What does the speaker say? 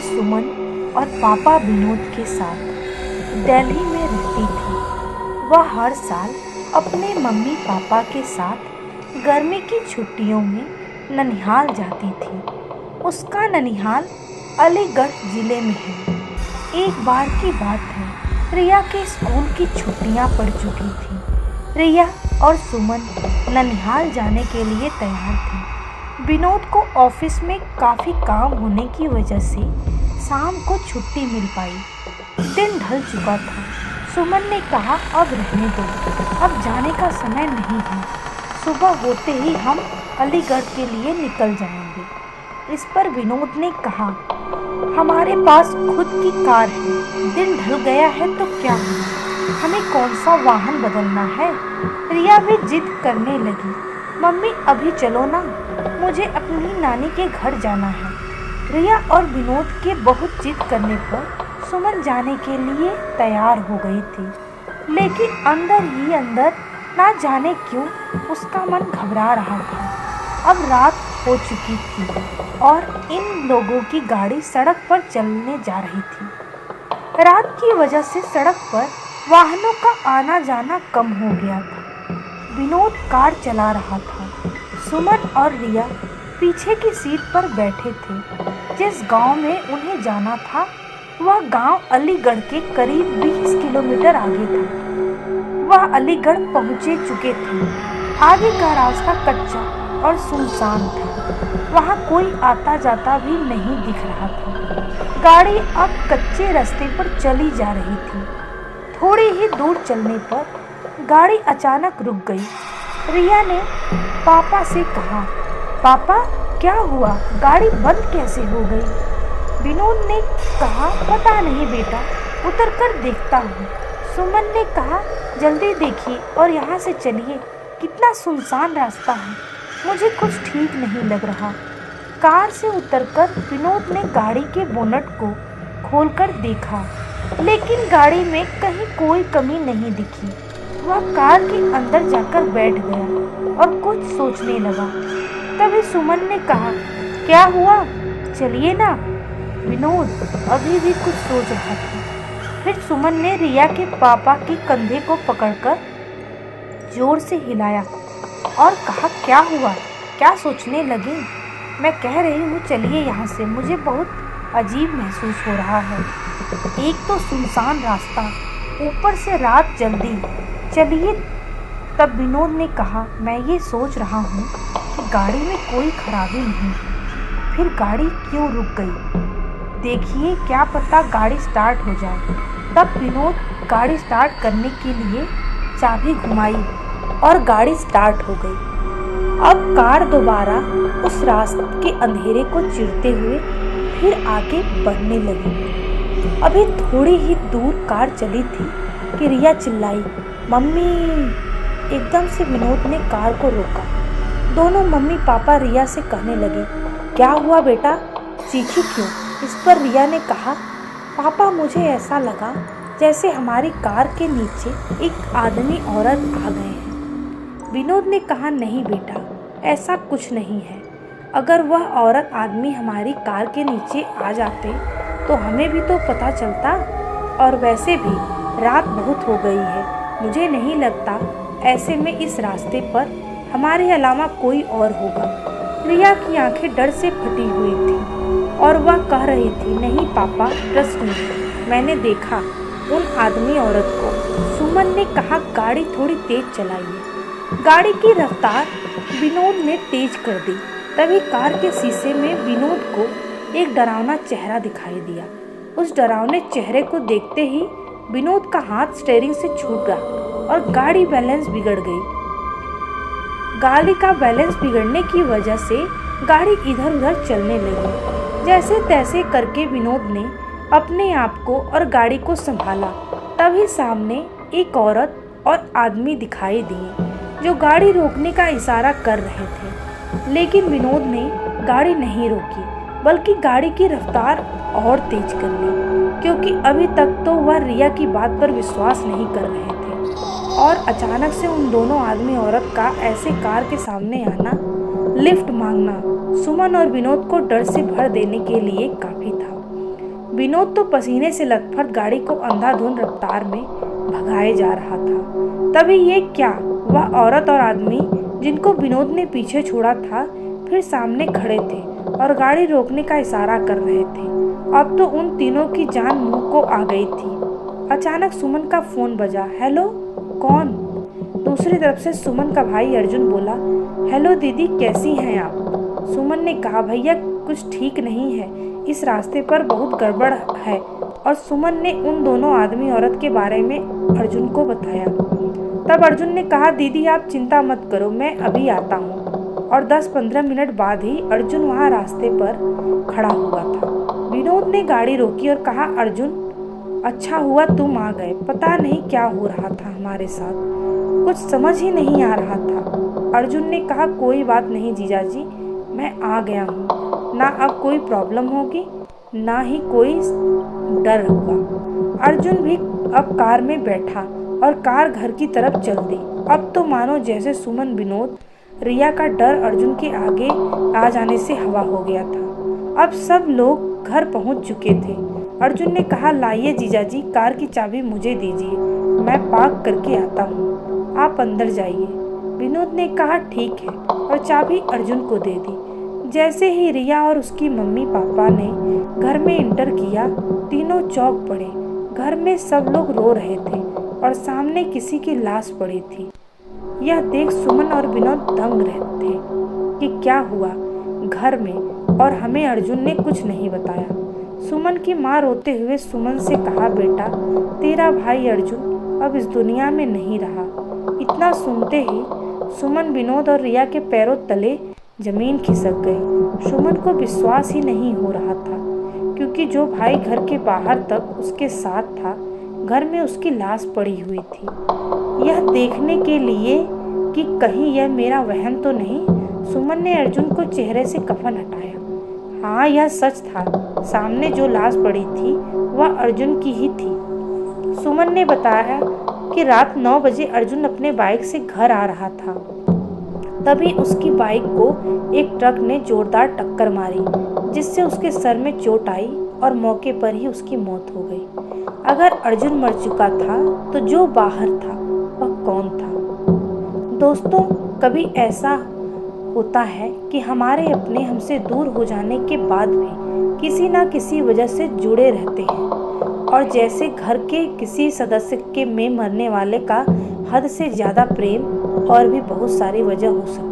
सुमन और पापा विनोद के साथ दिल्ली में रहती थी। वह हर साल अपने मम्मी पापा के साथ गर्मी की छुट्टियों में ननिहाल जाती थी। उसका ननिहाल अलीगढ़ ज़िले में है। एक बार की बात है, रिया के स्कूल की छुट्टियां पड़ चुकी थी। रिया और सुमन ननिहाल जाने के लिए तैयार थे। विनोद को ऑफिस में काफ़ी काम होने की वजह से शाम को छुट्टी मिल पाई। दिन ढल चुका था। सुमन ने कहा, अब रहने दो, अब जाने का समय नहीं है। सुबह होते ही हम अलीगढ़ के लिए निकल जाएंगे। इस पर विनोद ने कहा, हमारे पास खुद की कार है, दिन ढल गया है तो क्या हुआ, हमें कौन सा वाहन बदलना है। रिया भी जिद करने लगी, मम्मी अभी चलो ना, मुझे अपनी नानी के घर जाना है। रिया और विनोद के बहुत जिद करने पर सुमन जाने के लिए तैयार हो गई थी, लेकिन अंदर ही अंदर ना जाने क्यों उसका मन घबरा रहा था। अब रात हो चुकी थी और इन लोगों की गाड़ी सड़क पर चलने जा रही थी। रात की वजह से सड़क पर वाहनों का आना जाना कम हो गया था। विनोद कार चला रहा था। सुमन और रिया पीछे की सीट पर बैठे थे। जिस गांव में उन्हें जाना था वह गांव अलीगढ़ के करीब 20 किलोमीटर आगे था। वह अलीगढ़ पहुंचे चुके थे। आगे का रास्ता कच्चा और सुनसान था। वहां कोई आता जाता भी नहीं दिख रहा था। गाड़ी अब कच्चे रास्ते पर चली जा रही थी। थोड़ी ही दूर चलने पर गाड़ी अचानक रुक गई। रिया ने पापा से कहा, पापा क्या हुआ, गाड़ी बंद कैसे हो गई। विनोद ने कहा, पता नहीं बेटा, उतर कर देखता हूँ। सुमन ने कहा, जल्दी देखिए और यहाँ से चलिए, कितना सुनसान रास्ता है, मुझे कुछ ठीक नहीं लग रहा। कार से उतरकर विनोद ने गाड़ी के बोनट को खोलकर देखा, लेकिन गाड़ी में कहीं कोई कमी नहीं दिखी। वह कार के अंदर जाकर बैठ गया और कुछ सोचने लगा। तभी सुमन ने कहा, क्या हुआ, चलिए ना। विनोद अभी भी कुछ सोच रहा था। फिर सुमन ने रिया के पापा के कंधे को पकड़कर जोर से हिलाया और कहा, क्या हुआ, क्या सोचने लगे। मैं कह रही हूँ चलिए यहाँ से, मुझे बहुत अजीब महसूस हो रहा है। एक तो सुनसान रास्ता, ऊपर से रात जल्दी, चलिए। तब विनोद ने कहा, मैं ये सोच रहा हूँ कि गाड़ी में कोई खराबी नहीं है, फिर गाड़ी क्यों रुक गई। देखिए, क्या पता गाड़ी स्टार्ट हो जाए। तब विनोद गाड़ी स्टार्ट करने के लिए चाबी घुमाई और गाड़ी स्टार्ट हो गई। अब कार दोबारा उस रास्ते के अंधेरे को चीरते हुए फिर आगे बढ़ने लगी। अभी थोड़ी ही दूर कार चली थी कि रिया चिल्लाई, मम्मी। एकदम से विनोद ने कार को रोका। दोनों मम्मी पापा रिया से कहने लगे, क्या हुआ बेटा, चीखी क्यों। इस पर रिया ने कहा, पापा मुझे ऐसा लगा जैसे हमारी कार के नीचे एक आदमी औरत आ गए हैं। विनोद ने कहा, नहीं बेटा, ऐसा कुछ नहीं है। अगर वह औरत आदमी हमारी कार के नीचे आ जाते तो हमें भी तो पता चलता, और वैसे भी रात बहुत हो गई है, मुझे नहीं लगता ऐसे में इस रास्ते पर हमारे अलावा कोई और होगा। रिया की आंखें डर से फटी हुई थी और वह कह रही थी, नहीं पापा, ट्रस्ट मी, मैंने देखा उन आदमी औरत को। सुमन ने कहा, गाड़ी थोड़ी तेज चलाइए। गाड़ी की रफ्तार विनोद ने तेज कर दी। तभी कार के शीशे में विनोद को एक डरावना चेहरा दिखाई दिया। उस डरावने चेहरे को देखते ही विनोद का हाथ स्टीयरिंग से छूट गया और गाड़ी बैलेंस बिगड़ गई। गाड़ी का बैलेंस बिगड़ने की वजह से गाड़ी इधर उधर चलने लगी। जैसे तैसे करके विनोद ने अपने आप को और गाड़ी को संभाला। तभी सामने एक औरत और आदमी दिखाई दिए जो गाड़ी रोकने का इशारा कर रहे थे, लेकिन विनोद ने गाड़ी नहीं रोकी बल्कि गाड़ी की रफ्तार और तेज कर ली, क्योंकि अभी तक तो वह रिया की बात पर विश्वास नहीं कर रहे थे। और अचानक से उन दोनों आदमी औरत का ऐसे कार के सामने आना, लिफ्ट मांगना सुमन और विनोद को डर से भर देने के लिए काफ़ी था। विनोद तो पसीने से लथपथ गाड़ी को अंधाधुंध रफ्तार में भगाए जा रहा था। तभी ये क्या, वह औरत और आदमी जिनको विनोद ने पीछे छोड़ा था फिर सामने खड़े थे और गाड़ी रोकने का इशारा कर रहे थे। अब तो उन तीनों की जान मुंह को आ गई थी। अचानक सुमन का फोन बजा। हेलो, कौन? दूसरी तरफ से सुमन का भाई अर्जुन बोला। हेलो दीदी, कैसी हैं आप? सुमन ने कहा, भैया कुछ ठीक नहीं है, इस रास्ते पर बहुत गड़बड़ है। और सुमन ने उन दोनों आदमी औरत के बारे में अर्जुन को बताया। तब अर्जुन ने कहा, दीदी आप चिंता मत करो, मैं अभी आता हूँ। और 10-15 मिनट बाद ही अर्जुन वहाँ रास्ते पर खड़ा हुआ था। विनोद ने गाड़ी रोकी और कहा, अर्जुन अच्छा हुआ तुम आ गए, पता नहीं क्या हो रहा था हमारे साथ, कुछ समझ ही नहीं आ रहा था। अर्जुन ने कहा, कोई बात नहीं जीजा जी, मैं आ गया हूँ, ना अब कोई प्रॉब्लम होगी ना ही कोई डर होगा। अर्जुन भी अब कार में बैठा और कार घर की तरफ चल दी। अब तो मानो जैसे सुमन, विनोद, रिया का डर अर्जुन के आगे आ जाने से हवा हो गया था। अब सब लोग घर पहुंच चुके थे। अर्जुन ने कहा, लाइए जीजा जी, कार की चाबी मुझे दीजिए, मैं पार्क करके आता हूँ, आप अंदर जाइए। विनोद ने कहा, ठीक है, और चाबी अर्जुन को दे दी। जैसे ही रिया और उसकी मम्मी पापा ने घर में एंटर किया, तीनों चौंक पड़े। घर में सब लोग रो रहे थे और सामने किसी की लाश पड़ी थी। यह देख सुमन और विनोद दंग रहे थे कि क्या हुआ घर में, और हमें अर्जुन ने कुछ नहीं बताया। सुमन की माँ रोते हुए सुमन से कहा, बेटा तेरा भाई अर्जुन अब इस दुनिया में नहीं रहा। इतना सुनते ही सुमन, विनोद और रिया के पैरों तले जमीन खिसक गई। सुमन को विश्वास ही नहीं हो रहा था, क्योंकि जो भाई घर के बाहर तक उसके साथ था, घर में उसकी लाश पड़ी हुई थी। यह देखने के लिए कि कहीं यह मेरा वहम तो नहीं, सुमन ने अर्जुन को चेहरे से कफन हटाया। हाँ, यह सच था, सामने जो लाश पड़ी थी वह अर्जुन की ही थी। सुमन ने बताया कि रात 9 बजे अर्जुन अपने बाइक से घर आ रहा था। तभी उसकी बाइक को एक ट्रक ने जोरदार टक्कर मारी, जिससे उसके सर में चोट आई और मौके पर ही उसकी मौत हो गई। अगर अर्जुन मर चुका था तो जो बाहर था वह कौन था? दोस्तों, कभी ऐसा होता है कि हमारे अपने हमसे दूर हो जाने के बाद भी किसी ना किसी वजह से जुड़े रहते हैं, और जैसे घर के किसी सदस्य के में मरने वाले का हद से ज़्यादा प्रेम और भी बहुत सारी वजह हो सकती है।